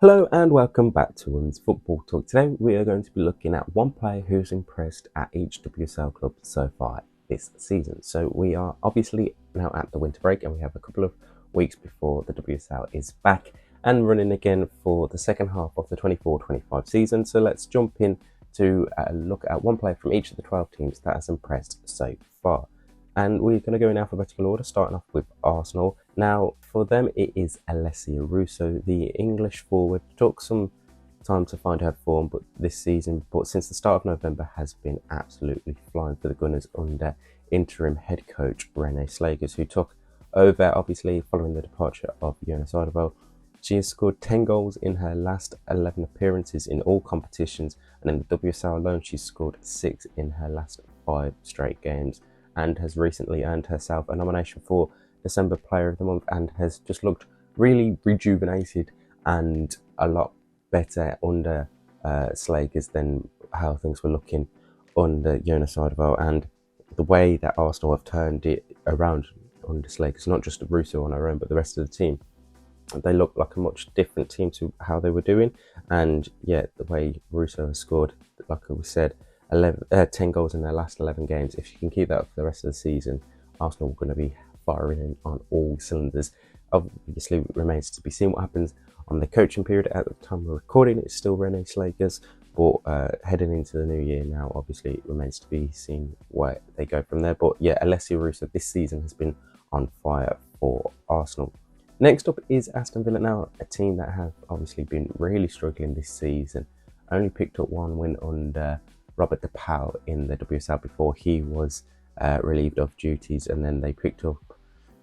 Hello and welcome back to Women's Football Talk. Today we are going to be looking at one player who's impressed at each WSL club so far this season. So we are obviously now at the winter break and we have a couple of weeks before the WSL is back and running again for the second half of the 24-25 season. So let's jump in to look at one player from each of the 12 teams that has impressed so far. And we're going to go in alphabetical order, starting off with Arsenal. Now, for them, it is Alessia Russo, the English forward. Took some time to find her form, but this season, since the start of November, has been absolutely flying for the Gunners under interim head coach René Slagers, who took over, obviously, following the departure of Jonas Annabel. She has scored 10 goals in her last 11 appearances in all competitions, and in the WSL alone, she's scored 6 in her last 5 straight games, and has recently earned herself a nomination for December Player of the Month and has just looked really rejuvenated and a lot better under Slagers than how things were looking under Jonas Annabel. And the way that Arsenal have turned it around under Slagers, not just Russo on her own, but the rest of the team, they look like a much different team to how they were doing. And yeah, the way Russo has scored, like we said, 10 goals in their last 11 games. If she can keep that up for the rest of the season, Arsenal are going to be firing in on all cylinders. Obviously, it remains to be seen what happens on the coaching period. At the time we're recording, it's still René Slagers, but heading into the new year now, obviously, it remains to be seen where they go from there. But yeah, Alessia Russo this season has been on fire for Arsenal. Next up is Aston Villa. Now, a team that have obviously been really struggling this season. Only picked up one win under Robert De Paul in the WSL before he was relieved of duties, and then they picked up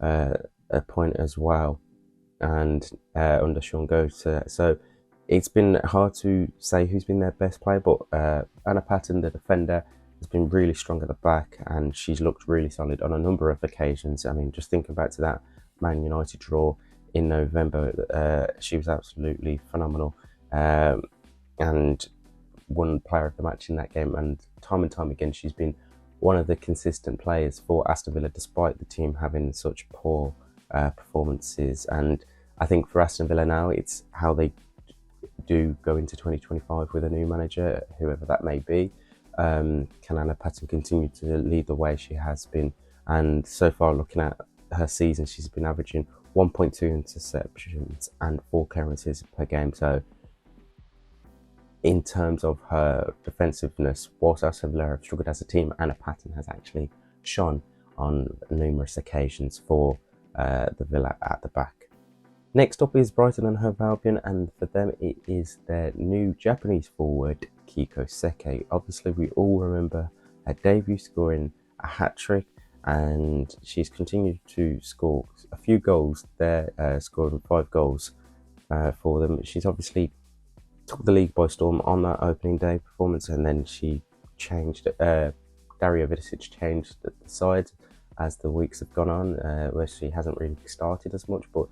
a point as well and under Sean Goethe. So it's been hard to say who's been their best player, but Anna Patten, the defender, has been really strong at the back and she's looked really solid on a number of occasions. I mean, just thinking back to that Man United draw in November, she was absolutely phenomenal and won player of the match in that game, and time again she's been one of the consistent players for Aston Villa despite the team having such poor performances. And I think for Aston Villa now, it's how they do go into 2025 with a new manager, whoever that may be. Can Anna Patten continue to lead the way she has been? And so far, looking at her season, she's been averaging 1.2 interceptions and 4 clearances per game. So in terms of her defensiveness, whilst Aston Villa have struggled as a team, Anna Patten has actually shone on numerous occasions for the Villa at the back. Next up is Brighton and Hove Albion, and for them it is their new Japanese forward, Kiko Seike. Obviously, we all remember her debut scoring a hat-trick, and she's continued to score a few goals there, scoring 5 goals for them. She's obviously took the league by storm on that opening day performance, and then she changed. Dario Vidicic changed the side as the weeks have gone on, where she hasn't really started as much. But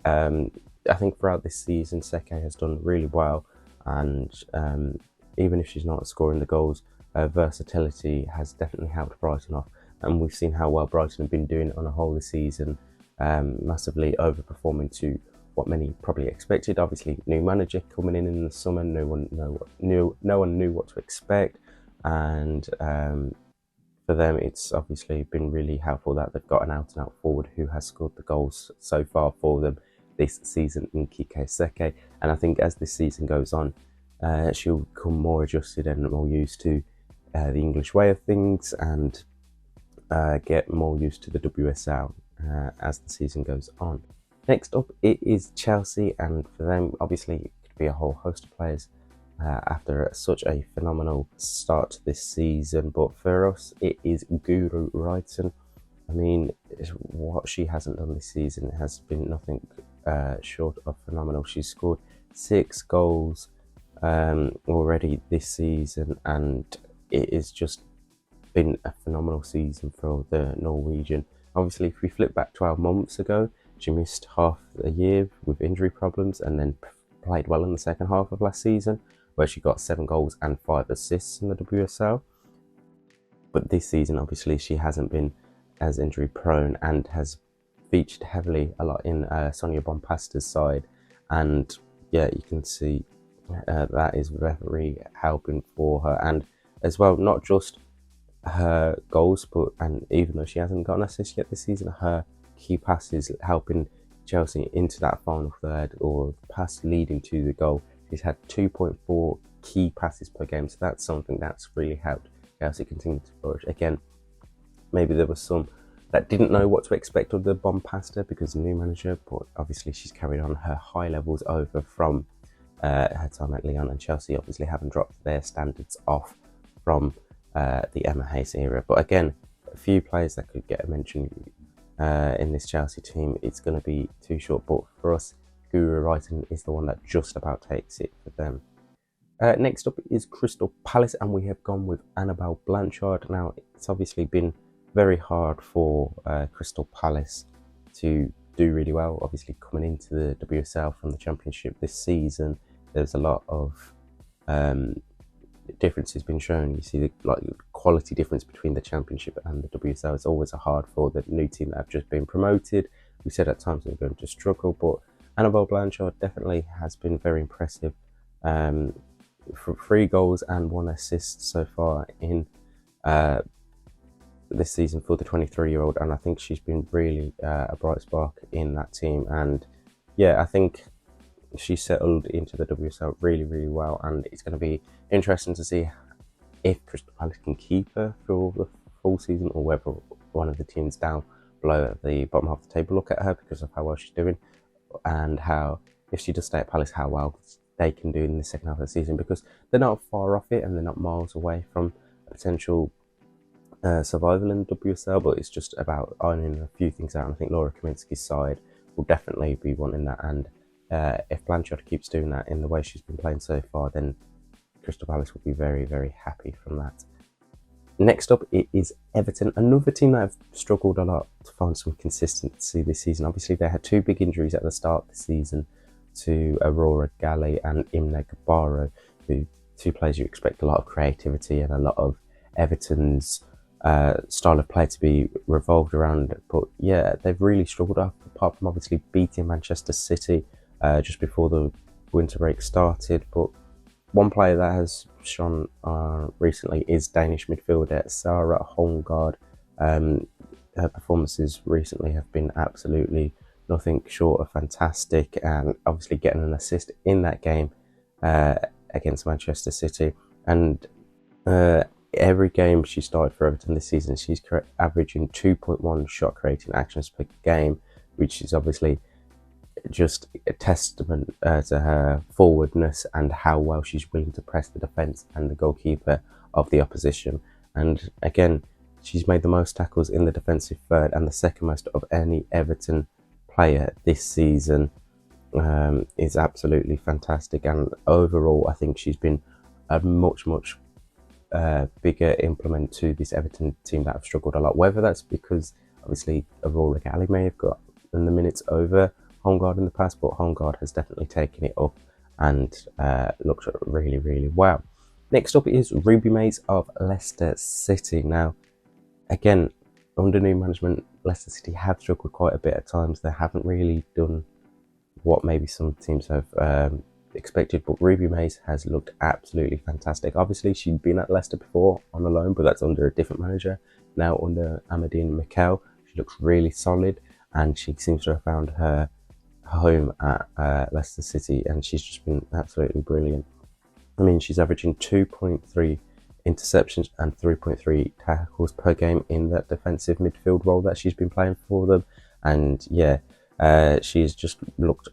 I think throughout this season, Seike has done really well, and even if she's not scoring the goals, her versatility has definitely helped Brighton off. And we've seen how well Brighton have been doing on a whole this season, massively overperforming to what many probably expected. Obviously, new manager coming in the summer, no one knew what to expect, and for them, it's obviously been really helpful that they've got an out-and-out forward who has scored the goals so far for them this season in Kiko Seike. And I think as this season goes on, she'll become more adjusted and more used to the English way of things, and get more used to the WSL as the season goes on. Next up, it is Chelsea, and for them, obviously, it could be a whole host of players after such a phenomenal start to this season. But for us, it is Guro Reiten. I mean, what she hasn't done this season has been nothing short of phenomenal. She's scored 6 goals already this season, and it has just been a phenomenal season for the Norwegian. Obviously, if we flip back 12 months ago, she missed half a year with injury problems and then played well in the second half of last season, where she got 7 goals and 5 assists in the WSL. But this season, obviously, she hasn't been as injury prone and has featured heavily a lot in Sonia Bompasta's side. And yeah, you can see that is very helping for her, and as well, not just her goals, and even though she hasn't got an assist yet this season, her key passes helping Chelsea into that final third, or pass leading to the goal. She's had 2.4 key passes per game, so that's something that's really helped Chelsea continue to flourish. Again, maybe there was some that didn't know what to expect of the bomb past her because new manager, but obviously she's carried on her high levels over from her time at Lyon, and Chelsea obviously haven't dropped their standards off from the Emma Hayes era. But again, a few players that could get a mention in this Chelsea team, it's going to be too short, but for us, Guro Reiten is the one that just about takes it for them. Next up is Crystal Palace, and we have gone with Annabel Blanchard. Now, it's obviously been very hard for Crystal Palace to do really well. Obviously, coming into the WSL from the Championship this season, there's a lot of differences been shown. You see the quality difference between the Championship and the WSL. It's always hard for the new team that have just been promoted. We said at times they're going to struggle, but Annabel Blanchard definitely has been very impressive. For 3 goals and 1 assist so far in this season for the 23-year-old, and I think she's been really a bright spark in that team. And yeah, I think she settled into the WSL really, really well, and it's going to be interesting to see if Crystal Palace can keep her for the full season, or whether one of the teams down below at the bottom half of the table look at her because of how well she's doing, and how, if she does stay at Palace, how well they can do in the second half of the season, because they're not far off it and they're not miles away from a potential survival in the WSL, but it's just about ironing a few things out. And I think Laura Kaminsky's side will definitely be wanting that, and if Blanchard keeps doing that in the way she's been playing so far, then Crystal Palace will be very, very happy from that. Next up, it is Everton, another team that have struggled a lot to find some consistency this season. Obviously, they had 2 big injuries at the start of the season to Aurora Galley and Imne Gabaro, who 2 players you expect a lot of creativity and a lot of Everton's style of play to be revolved around. But yeah, they've really struggled, apart from obviously beating Manchester City just before the winter break started. But one player that has shone recently is Danish midfielder Sara Holmgaard. Her performances recently have been absolutely nothing short of fantastic, and obviously getting an assist in that game against Manchester City. And every game she started for Everton this season, she's averaging 2.1 shot creating actions per game, which is obviously just a testament to her forwardness and how well she's willing to press the defence and the goalkeeper of the opposition. And again, she's made the most tackles in the defensive third and the second most of any Everton player this season. Is absolutely fantastic, and overall I think she's been a much bigger implement to this Everton team that have struggled a lot, whether that's because obviously Aurora Galley may have got in the minutes over Holmgaard in the past, but Holmgaard has definitely taken it up and looked really well. Next up is Ruby Mace of Leicester City. Now again, under new management, Leicester City have struggled quite a bit at times. They haven't really done what maybe some teams have expected, but Ruby Mace has looked absolutely fantastic. Obviously, she'd been at Leicester before on a loan, but that's under a different manager. Now under Amadine Mikel, she looks really solid, and she seems to have found her home at Leicester City, and she's just been absolutely brilliant. I mean, she's averaging 2.3 interceptions and 3.3 tackles per game in that defensive midfield role that she's been playing for them. And yeah, she's just looked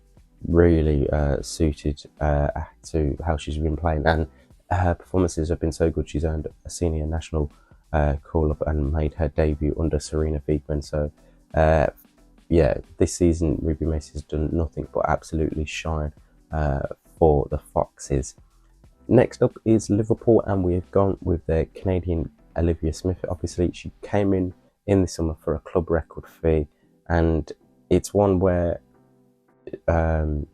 really suited to how she's been playing, and her performances have been so good. She's earned a senior national call-up and made her debut under Serena Wiegman. So yeah, this season Ruby Mace has done nothing but absolutely shine for the Foxes. Next up is Liverpool, and we've gone with the Canadian Olivia Smith. Obviously, she came in the summer for a club record fee, and it's one where, again,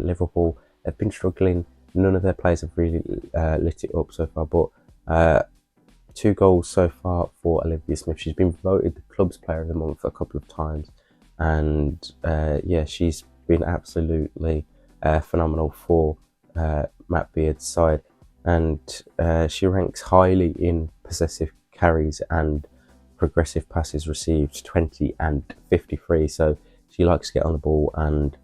Liverpool have been struggling. None of their players have really lit it up so far, but 2 goals so far for Olivia Smith. She's been voted the club's player of the month a couple of times, and yeah, she's been absolutely phenomenal for Matt Beard's side, and she ranks highly in possessive carries and progressive passes received, 20 and 53. So she likes to get on the ball, and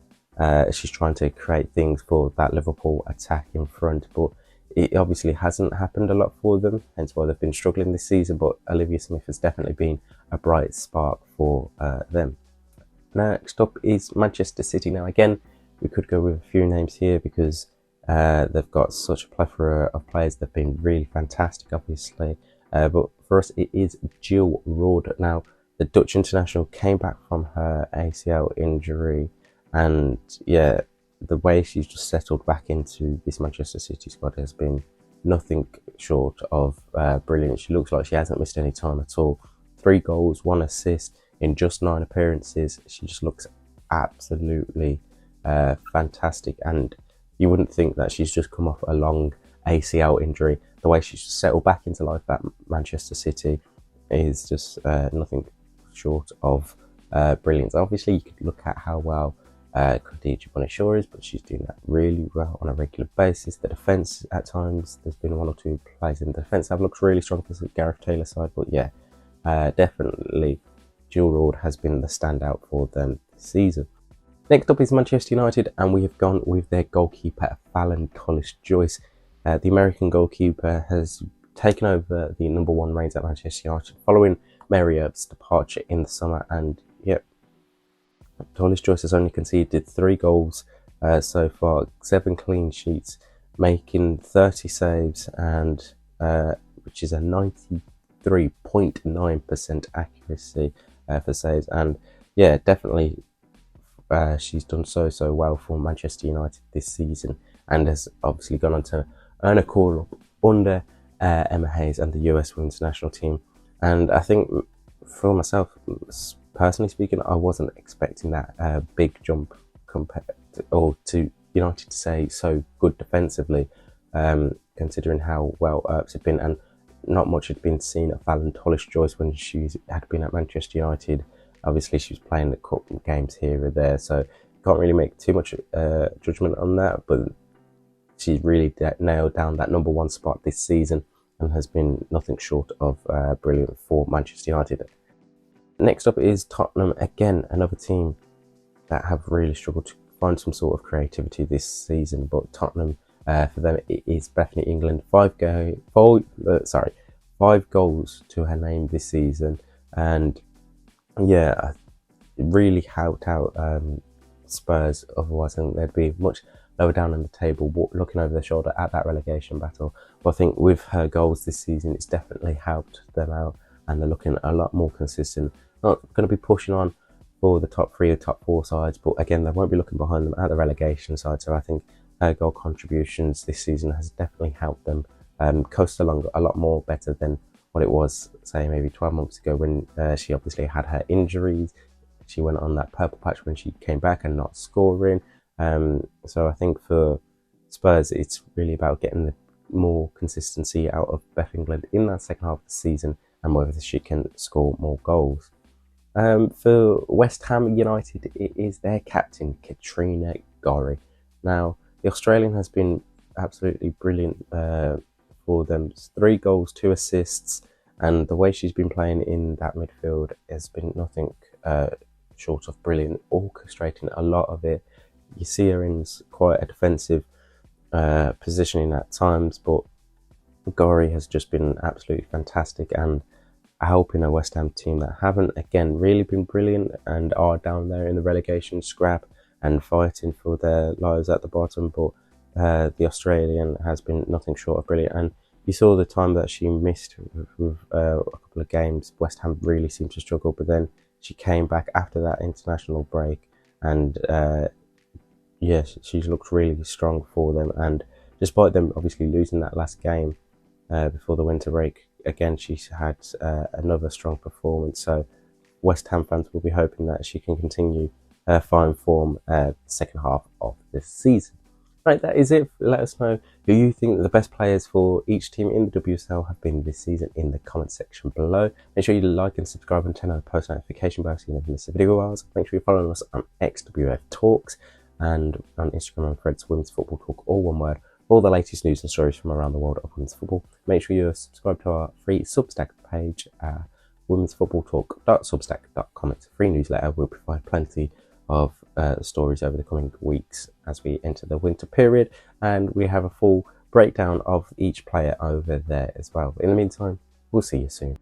she's trying to create things for that Liverpool attack in front, but it obviously hasn't happened a lot for them, hence why they've been struggling this season. But Olivia Smith has definitely been a bright spark for them. Next up is Manchester City. Now again, we could go with a few names here because they've got such a plethora of players. They've been really fantastic, obviously. But for us, it is Jill Roord. Now, the Dutch international came back from her ACL injury, and yeah, the way she's just settled back into this Manchester City squad has been nothing short of brilliant. She looks like she hasn't missed any time at all. 3 goals, 1 assist in just 9 appearances. She just looks absolutely fantastic, and you wouldn't think that she's just come off a long ACL injury. The way she's just settled back into life at Manchester City is just nothing short of brilliant. Obviously, you could look at how well Khadija Bonashore is, but she's doing that really well on a regular basis. The defence, at times, there's been 1 or 2 players in the defence that have looked really strong for the Gareth Taylor side, but yeah, definitely Jill Roord has been the standout for them this season. Next up is Manchester United, and we have gone with their goalkeeper, Phallon Tullis-Joyce. The American goalkeeper has taken over the #1 reins at Manchester United following Mary Earp's departure in the summer, and yep, Tullis-Joyce has only conceded 3 goals so far, 7 clean sheets, making 30 saves, and which is a 93.9% accuracy for saves. And yeah, definitely she's done so well for Manchester United this season, and has obviously gone on to earn a call-up under Emma Hayes and the US Women's National Team. And I think for myself, personally speaking, I wasn't expecting that big jump compared to United to say so good defensively, considering how well Earps had been, and not much had been seen of Phallon Tullis-Joyce when she had been at Manchester United. Obviously, she was playing the cup games here or there, so can't really make too much judgment on that, but she's really nailed down that #1 spot this season and has been nothing short of brilliant for Manchester United. Next up is Tottenham, again another team that have really struggled to find some sort of creativity this season, but Tottenham, for them, it is Bethany England. 5 goals to her name this season, and yeah, really helped out Spurs. Otherwise, I think they'd be much lower down in the table, looking over their shoulder at that relegation battle. But I think with her goals this season, it's definitely helped them out, and they're looking a lot more consistent. Not going to be pushing on for the top 3 or top 4 sides, but again, they won't be looking behind them at the relegation side. So I think her goal contributions this season has definitely helped them coast along a lot more better than what it was, say, maybe 12 months ago when she obviously had her injuries. She went on that purple patch when she came back and not scoring. So I think for Spurs, it's really about getting the more consistency out of Beth England in that second half of the season, and whether she can score more goals. For West Ham United, it is their captain, Katrina Gorry. Now, the Australian has been absolutely brilliant for them. 3 goals, 2 assists, and the way she's been playing in that midfield has been nothing short of brilliant, orchestrating a lot of it. You see her in quite a defensive positioning at times, but Gorry has just been absolutely fantastic and helping a West Ham team that haven't, again, really been brilliant and are down there in the relegation scrap and fighting for their lives at the bottom. But the Australian has been nothing short of brilliant, and you saw the time that she missed with a couple of games. West Ham really seemed to struggle, but then she came back after that international break, and yes, she's looked really strong for them. And despite them obviously losing that last game before the winter break, again, she's had another strong performance. So West Ham fans will be hoping that she can continue her fine form second half of this season. Right, that is it. Let us know who you think the best players for each team in the WSL have been this season in the comment section below. Make sure you like and subscribe and turn on the post notification bell so you never miss a video of ours. Make sure you're following us on XWF Talks. and on Instagram and Threads, Women's Football Talk, all one word, for all the latest news and stories from around the world of women's football. Make sure you're subscribed to our free Substack page, womensfootballtalk.substack.com. It's a free newsletter. We'll provide plenty of stories over the coming weeks as we enter the winter period, and we have a full breakdown of each player over there as well. But in the meantime, we'll see you soon.